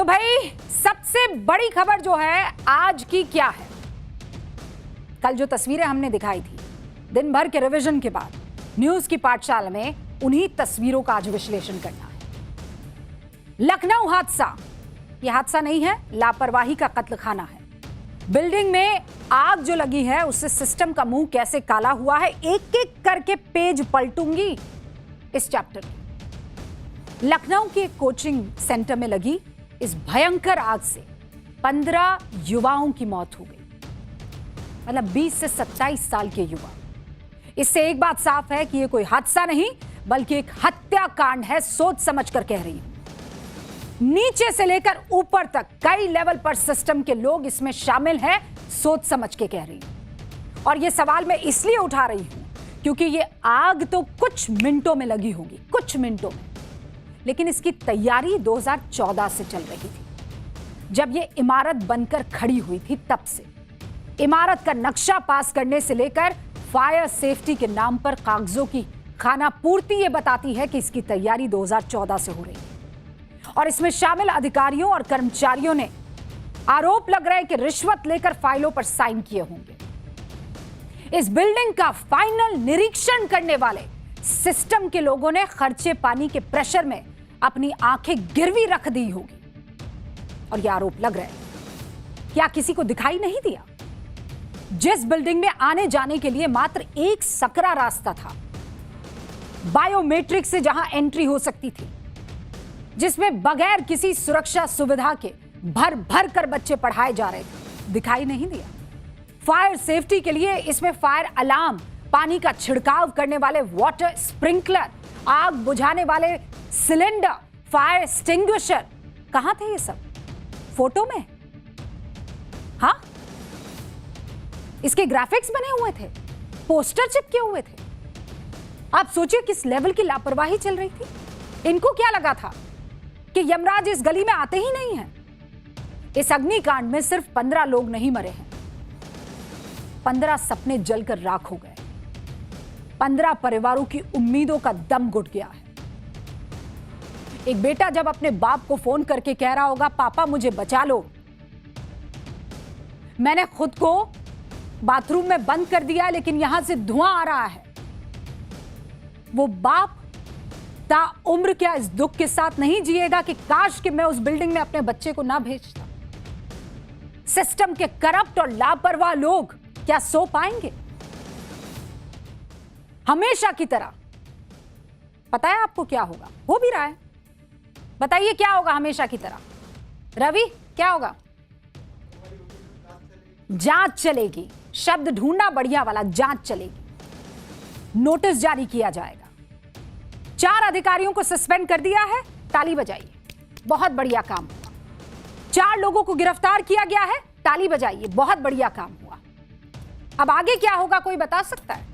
तो भाई सबसे बड़ी खबर जो है आज की क्या है? कल जो तस्वीरें हमने दिखाई थी दिन भर के रिवीजन के बाद न्यूज की पाठशाला में, उन्हीं तस्वीरों का आज विश्लेषण करना है। लखनऊ हादसा, यह हादसा नहीं है, लापरवाही का कत्ल खाना है। बिल्डिंग में आग जो लगी है उससे सिस्टम का मुंह कैसे काला हुआ है, एक एक करके पेज पलटूंगी इस चैप्टर में। लखनऊ के कोचिंग सेंटर में लगी इस भयंकर आग से 15 युवाओं की मौत हो गई, मतलब 20 से 27 साल के युवा। इससे एक बात साफ है कि यह कोई हादसा नहीं बल्कि एक हत्याकांड है। सोच समझ कर कह रही हूं, नीचे से लेकर ऊपर तक कई लेवल पर सिस्टम के लोग इसमें शामिल हैं। सोच समझ के कह रही हूं, और यह सवाल मैं इसलिए उठा रही हूं क्योंकि यह आग तो कुछ मिनटों में लगी होगी, कुछ मिनटों में, लेकिन इसकी तैयारी 2014 से चल रही थी, जब यह इमारत बनकर खड़ी हुई थी। तब से इमारत का नक्शा पास करने से लेकर फायर सेफ्टी के नाम पर कागजों की खानापूर्ति ये बताती है कि इसकी तैयारी 2014 से हो रही है। और इसमें शामिल अधिकारियों और कर्मचारियों ने आरोप लग रहा है कि रिश्वत लेकर फाइलों पर साइन किए होंगे। इस बिल्डिंग का फाइनल निरीक्षण करने वाले सिस्टम के लोगों ने खर्चे पानी के प्रेशर में अपनी आंखें गिरवी रख दी होगी। और यह आरोप लग रहा है, क्या किसी को दिखाई नहीं दिया? जिस बिल्डिंग में आने जाने के लिए मात्र एक सकरा रास्ता था, बायोमेट्रिक से जहां एंट्री हो सकती थी, जिसमें बगैर किसी सुरक्षा सुविधा के भर भर कर बच्चे पढ़ाए जा रहे थे, दिखाई नहीं दिया। फायर सेफ्टी के लिए इसमें फायर अलार्म, पानी का छिड़काव करने वाले वाटर स्प्रिंकलर, आग बुझाने वाले सिलेंडर, फायर एक्सटिंग्विशर, कहां थे ये सब? फोटो में? हाँ, इसके ग्राफिक्स बने हुए थे, पोस्टर चिपके हुए थे। आप सोचिए किस लेवल की लापरवाही चल रही थी। इनको क्या लगा था कि यमराज इस गली में आते ही नहीं हैं। इस अग्निकांड में सिर्फ 15 लोग नहीं मरे हैं, 15 सपने जलकर राख हो गए, 15 परिवारों की उम्मीदों का दम घुट गया है। एक बेटा जब अपने बाप को फोन करके कह रहा होगा, पापा मुझे बचा लो, मैंने खुद को बाथरूम में बंद कर दिया लेकिन यहां से धुआं आ रहा है, वो बाप ता उम्र क्या इस दुख के साथ नहीं जिएगा कि काश कि मैं उस बिल्डिंग में अपने बच्चे को ना भेजता। सिस्टम के करप्ट और लापरवाह लोग क्या सो पाएंगे? हमेशा की तरह पता है आपको क्या होगा? हो भी रहा है। बताइए क्या होगा हमेशा की तरह? रवि, क्या होगा? जांच चलेगी। शब्द ढूंढना बढ़िया वाला, जांच चलेगी। नोटिस जारी किया जाएगा। 4 अधिकारियों को सस्पेंड कर दिया है, ताली बजाइए, बहुत बढ़िया काम हुआ। 4 लोगों को गिरफ्तार किया गया है, ताली बजाइए, बहुत बढ़िया काम हुआ। अब आगे क्या होगा कोई बता सकता है?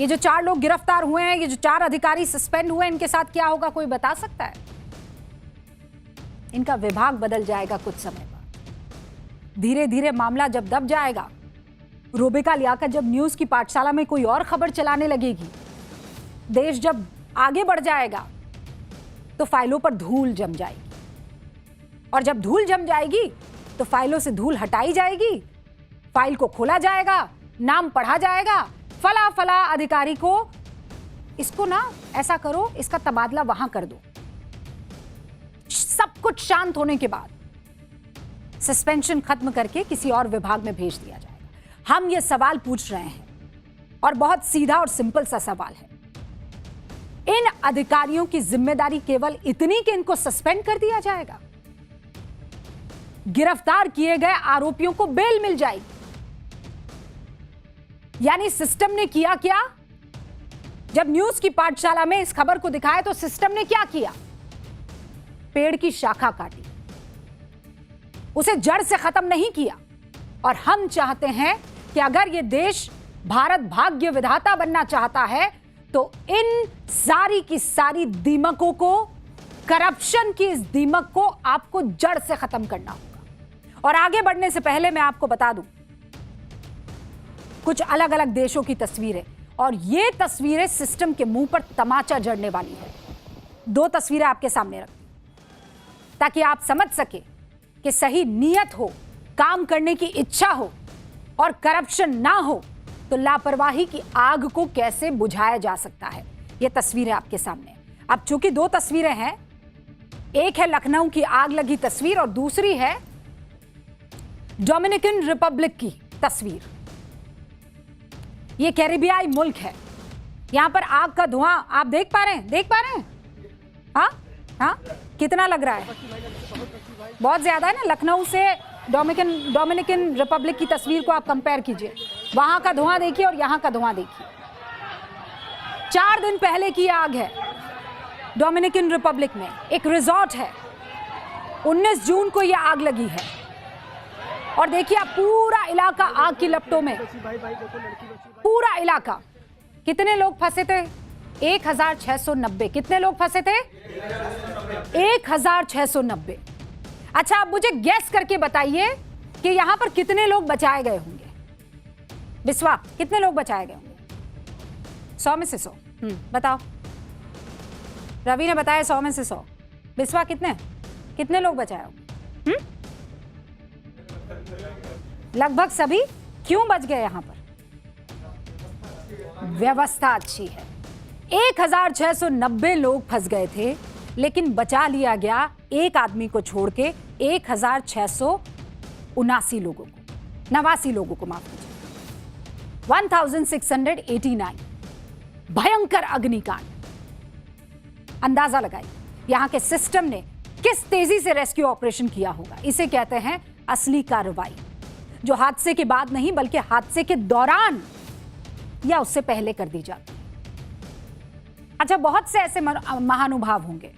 ये जो 4 लोग गिरफ्तार हुए हैं, ये जो 4 अधिकारी सस्पेंड हुए हैं, इनके साथ क्या होगा कोई बता सकता है? इनका विभाग बदल जाएगा कुछ समय बाद। धीरे धीरे मामला जब दब जाएगा, रूबिका लियाकत जब न्यूज की पाठशाला में कोई और खबर चलाने लगेगी, देश जब आगे बढ़ जाएगा, तो फाइलों पर धूल जम जाएगी। और जब धूल जम जाएगी तो फाइलों से धूल हटाई जाएगी, फाइल को खोला जाएगा, नाम पढ़ा जाएगा, फला फला अधिकारी को इसको ना ऐसा करो, इसका तबादला वहां कर दो। सब कुछ शांत होने के बाद सस्पेंशन खत्म करके किसी और विभाग में भेज दिया जाएगा। हम ये सवाल पूछ रहे हैं, और बहुत सीधा और सिंपल सा सवाल है। इन अधिकारियों की जिम्मेदारी केवल इतनी कि इनको सस्पेंड कर दिया जाएगा? गिरफ्तार किए गए आरोपियों को बेल मिल जाएगी? यानी सिस्टम ने किया क्या? जब न्यूज की पाठशाला में इस खबर को दिखाया तो सिस्टम ने क्या किया? पेड़ की शाखा काटी, उसे जड़ से खत्म नहीं किया। और हम चाहते हैं कि अगर यह देश भारत भाग्य विधाता बनना चाहता है तो इन सारी की सारी दीमकों को, करप्शन की इस दीमक को आपको जड़ से खत्म करना होगा। और आगे बढ़ने से पहले मैं आपको बता दूं कुछ अलग अलग देशों की तस्वीरें, और ये तस्वीरें सिस्टम के मुंह पर तमाचा जड़ने वाली है। 2 तस्वीरें आपके सामने रखती। ताकि आप समझ सके कि सही नीयत हो, काम करने की इच्छा हो और करप्शन ना हो तो लापरवाही की आग को कैसे बुझाया जा सकता है। यह तस्वीर है आपके सामने। अब चूंकि दो तस्वीरें हैं, एक है लखनऊ की आग लगी तस्वीर और दूसरी है डोमिनिकन रिपब्लिक की तस्वीर। यह कैरिबियाई मुल्क है। यहां पर आग का धुआं आप देख पा रहे हैं? हाँ हाँ, कितना लग रहा है? बहुत ज्यादा है ना। लखनऊ से डोमिनिकन रिपब्लिक की तस्वीर को आप कंपेयर कीजिए। वहां का धुआं देखिए और यहां का धुआं देखिए। 4 दिन पहले की आग है डोमिनिकन रिपब्लिक में। एक रिजॉर्ट है, 19 जून को यह आग लगी है और देखिए आप पूरा इलाका आग की लपटों में, पूरा इलाका। कितने लोग फंसे थे? 1690। कितने लोग फंसे थे? 1690। अच्छा, आप मुझे गैस करके बताइए कि यहां पर कितने लोग बचाए गए होंगे। बिस्वा, कितने लोग बचाए गए होंगे? 100 में से 100। बताओ। रवि ने बताया 100 में से 100। बिस्वा, कितने लोग बचाए होंगे? लगभग सभी। क्यों बच गए? यहां पर व्यवस्था अच्छी है। 1690 लोग फंस गए थे लेकिन बचा लिया गया एक आदमी को छोड़ के 1679 लोगों को, 89 लोगों को, माफ कीजिए, 1689। भयंकर अग्निकांड। अंदाजा लगाइए यहां के सिस्टम ने किस तेजी से रेस्क्यू ऑपरेशन किया होगा। इसे कहते हैं असली कार्रवाई, जो हादसे के बाद नहीं बल्कि हादसे के दौरान या उससे पहले कर दी जाती है। अच्छा, बहुत से ऐसे महानुभाव होंगे,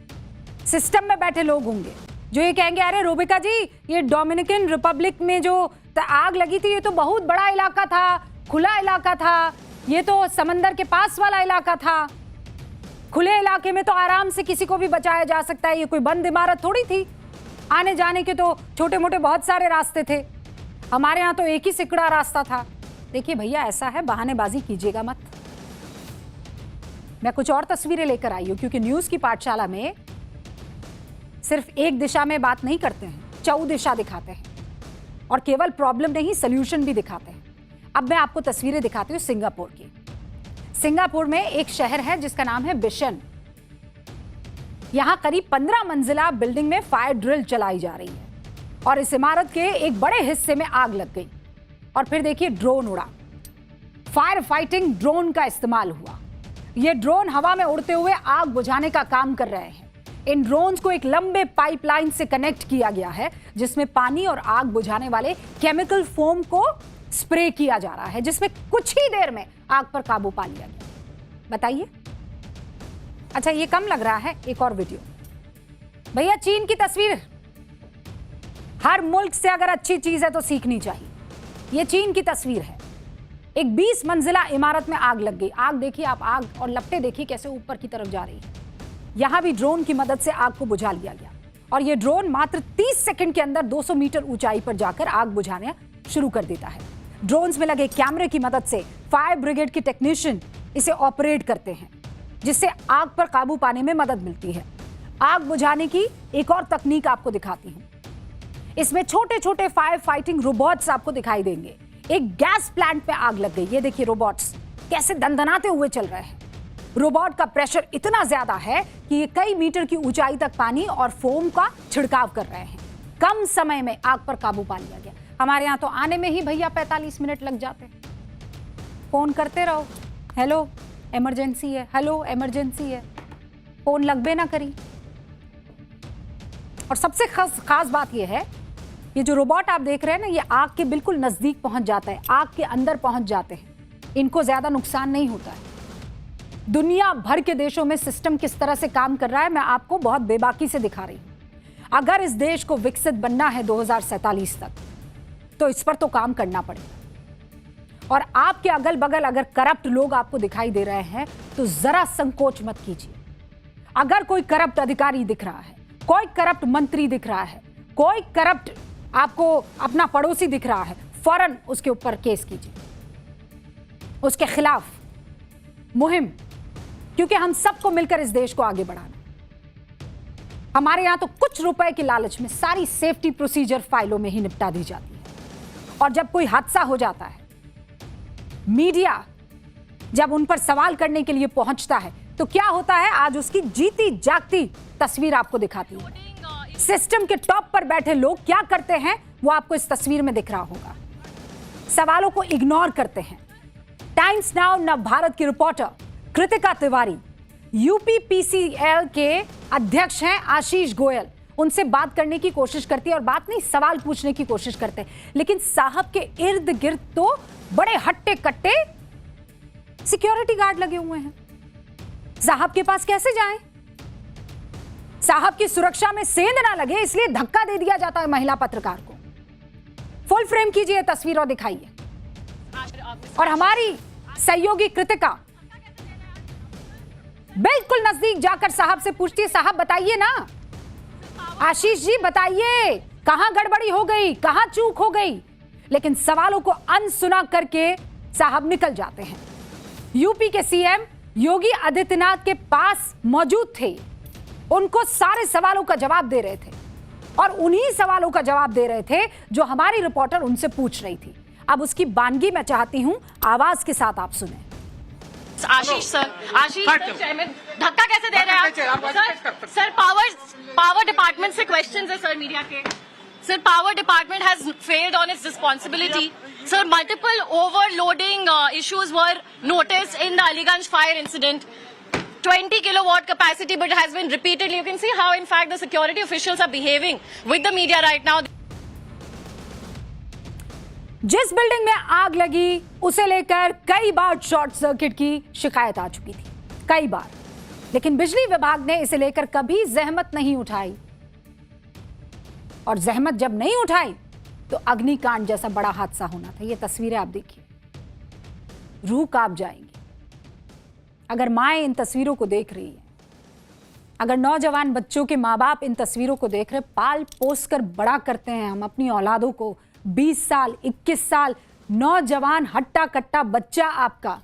सिस्टम में बैठे लोग होंगे जो ये कहेंगे, अरे रूबिका जी, ये डोमिनिकन रिपब्लिक में जो आग लगी थी ये तो बहुत बड़ा इलाका था, खुला इलाका था, ये तो समंदर के पास वाला इलाका था, खुले इलाके में तो आराम से किसी को भी बचाया जा सकता है, ये कोई बंद इमारत थोड़ी थी, आने जाने के तो छोटे मोटे बहुत सारे रास्ते थे, हमारे यहाँ तो एक ही सिकड़ा रास्ता था। देखिए भैया, ऐसा है, बहानेबाजी कीजिएगा मत। मैं कुछ और तस्वीरें लेकर आई हूं क्योंकि न्यूज की पाठशाला में सिर्फ एक दिशा में बात नहीं करते हैं, 4 दिशा दिखाते हैं और केवल प्रॉब्लम नहीं, सॉल्यूशन भी दिखाते हैं। अब मैं आपको तस्वीरें दिखाती हूं सिंगापुर की। सिंगापुर में एक शहर है जिसका नाम है बिशन। यहां करीब 15 मंजिला बिल्डिंग में फायर ड्रिल चलाई जा रही है और इस इमारत के एक बड़े हिस्से में आग लग गई और फिर देखिए ड्रोन उड़ा, फायर फाइटिंग ड्रोन का इस्तेमाल हुआ। ये ड्रोन हवा में उड़ते हुए आग बुझाने का काम कर रहे हैं। इन ड्रोन्स को एक लंबे पाइपलाइन से कनेक्ट किया गया है जिसमें पानी और आग बुझाने वाले केमिकल फोम को स्प्रे किया जा रहा है, जिसमें कुछ ही देर में आग पर काबू पा लिया गया। बताइए। अच्छा, ये कम लग रहा है, एक और वीडियो। भैया, चीन की तस्वीर। हर मुल्क से अगर अच्छी चीज है तो सीखनी चाहिए। ये चीन की तस्वीर है। एक 20 मंजिला इमारत में आग लग गई। आग देखिए आप, आग और लपटें देखिए कैसे ऊपर की तरफ जा रही है। यहां भी ड्रोन की मदद से आग को बुझा लिया गया और यह ड्रोन मात्र 30 सेकंड के अंदर 200 मीटर ऊंचाई पर जाकर आग बुझाने शुरू कर देता है। ड्रोन्स में लगे कैमरे की मदद से फायर ब्रिगेड के टेक्नीशियन इसे ऑपरेट करते हैं, जिससे आग पर काबू पाने में मदद मिलती है। आग बुझाने की एक और तकनीक आपको दिखाती हूं। इसमें छोटे छोटे फायर फाइटिंग रोबोट्स आपको दिखाई देंगे। एक गैस प्लांट पे आग लग गई। ये देखिए रोबोट्स कैसे दंदनाते हुए चल रहे हैं। रोबोट का प्रेशर इतना ज्यादा है कि ये कई मीटर की ऊंचाई तक पानी और फोम का छिड़काव कर रहे हैं। कम समय में आग पर काबू पा लिया गया। हमारे यहाँ तो आने में ही भैया 45 मिनट लग जाते हैं। फोन करते रहो, हेलो इमरजेंसी है, हेलो इमरजेंसी है, फोन लगबे ना करी। और सबसे खास बात यह है, ये जो रोबोट आप देख रहे हैं ना, ये आग के बिल्कुल नजदीक पहुंच जाता है, आग के अंदर पहुंच जाते हैं, इनको ज्यादा नुकसान नहीं होता है। दुनिया भर के देशों में सिस्टम किस तरह से काम कर रहा है मैं आपको बहुत बेबाकी से दिखा रही हूं। अगर इस देश को विकसित बनना है 2047 तक, तो इस पर तो काम करना पड़ेगा। और आपके अगल बगल अगर करप्ट लोग आपको दिखाई दे रहे हैं तो जरा संकोच मत कीजिए। अगर कोई करप्ट अधिकारी दिख रहा है, कोई करप्ट मंत्री दिख रहा है, कोई करप्ट आपको अपना पड़ोसी दिख रहा है, फौरन उसके ऊपर केस कीजिए, उसके खिलाफ मुहिम, क्योंकि हम सबको मिलकर इस देश को आगे बढ़ाना। हमारे यहां तो कुछ रुपए के लालच में सारी सेफ्टी प्रोसीजर फाइलों में ही निपटा दी जाती है। और जब कोई हादसा हो जाता है, मीडिया जब उन पर सवाल करने के लिए पहुंचता है तो क्या होता है, आज उसकी जीती जागती तस्वीर आपको दिखाती है। सिस्टम के टॉप पर बैठे लोग क्या करते हैं वो आपको इस तस्वीर में दिख रहा होगा। सवालों को इग्नोर करते हैं। टाइम्स नाउ नव भारत की रिपोर्टर कृतिका तिवारी, यूपीपीसीएल के अध्यक्ष हैं आशीष गोयल, उनसे बात करने की कोशिश करती है और बात नहीं सवाल पूछने की कोशिश करते हैं। लेकिन साहब के इर्द गिर्द तो बड़े हट्टे कट्टे सिक्योरिटी गार्ड लगे हुए हैं। साहब के पास कैसे जाएं? साहब की सुरक्षा में सेंध ना लगे इसलिए धक्का दे दिया जाता है महिला पत्रकार को। फुल फ्रेम कीजिए तस्वीर और दिखाइए। और हमारी सहयोगी कृतिका बिल्कुल नजदीक जाकर साहब से पूछती है, साहब बताइए ना, आशीष जी बताइए कहां गड़बड़ी हो गई, कहां चूक हो गई। लेकिन सवालों को अनसुना करके साहब निकल जाते हैं। यूपी के सीएम योगी आदित्यनाथ के पास मौजूद थे, उनको सारे सवालों का जवाब दे रहे थे और उन्हीं सवालों का जवाब दे रहे थे जो हमारी रिपोर्टर उनसे पूछ रही थी। अब उसकी बानगी मैं चाहती हूं आवाज के साथ आप सुने। आशीष सर चेयरमैन धक्का कैसे दे रहे हैं सर? पावर डिपार्टमेंट से क्वेश्चंस है सर मीडिया के। Sir power department has failed on it's responsibility. Sir multiple overloading issues were noticed in the Aliganj fire incident. 20 kilowatt capacity, but it has been repeatedly. You can see how, in fact, the security officials are behaving with the media right now. जिस building में आग लगी उसे लेकर कई बार short circuit की शिकायत आ चुकी थी, कई बार, लेकिन बिजली विभाग ने इसे लेकर कभी जहमत नहीं उठाई। और जहमत जब नहीं उठाई तो अग्निकांड जैसा बड़ा हादसा होना था। ये तस्वीरें आप देखिए, रूह कांप जाएंगी। अगर माएं इन तस्वीरों को देख रही है, अगर नौजवान बच्चों के माँ बाप इन तस्वीरों को देख रहे, पाल पोस कर बड़ा करते हैं हम अपनी औलादों को, 20 साल 21 साल नौजवान हट्टा कट्टा बच्चा आपका